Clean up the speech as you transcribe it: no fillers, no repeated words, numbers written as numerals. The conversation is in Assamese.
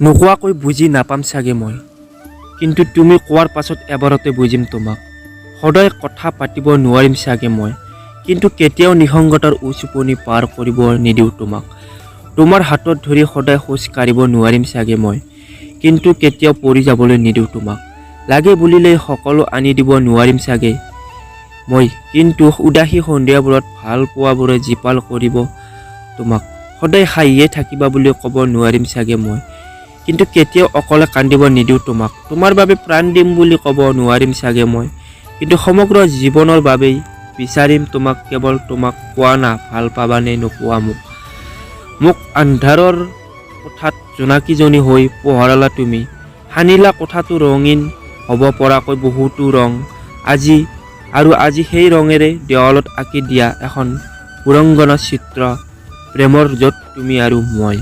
নোকোৱাকৈ বুজি নাপাম চাগে মই, কিন্তু তুমি কোৱাৰ পাছত এবাৰতে বুজিম তোমাক। সদায় কথা পাতিব নোৱাৰিম চাগে মই, কিন্তু কেতিয়াও নিসংগতাৰ উচুপনি পাৰ কৰিব নিদিওঁ তোমাক। তোমাৰ হাতত ধৰি সদায় খোজ কাঢ়িব নোৱাৰিম চাগে মই, কিন্তু কেতিয়াও পৰি যাবলৈ নিদিওঁ তোমাক। লাগে বুলিলেই সকলো আনি দিব নোৱাৰিম চাগে মই, কিন্তু উদাসী সন্ধিয়াবোৰত ভাল পোৱাবোৰে জীপাল কৰিব তোমাক। সদায় হাঁহিয়ে থাকিবা বুলি ক'ব নোৱাৰিম চাগে মই, কিন্তু কেতিয়াও অকলে কান্দিব নিদিওঁ তোমাক। তোমাৰ বাবে প্ৰাণ দিম বুলি ক'ব নোৱাৰিম চাগে মই, কিন্তু সমগ্ৰ জীৱনৰ বাবেই বিচাৰিম তোমাক। কেৱল তোমাক কোৱা না ভাল পাবানে নোপোৱা মোক। মোক আন্ধাৰৰ কোঠাত জোনাকীজনী হৈ পোহৰালা তুমি, সানিলা কোঠাটো ৰঙীন হ'ব পৰাকৈ বহুতো ৰং। আজি সেই ৰঙেৰে দেৱালত আঁকি দিয়া এখন সুৰংগনা চিত্ৰ, প্ৰেমৰ য'ত তুমি আৰু মই।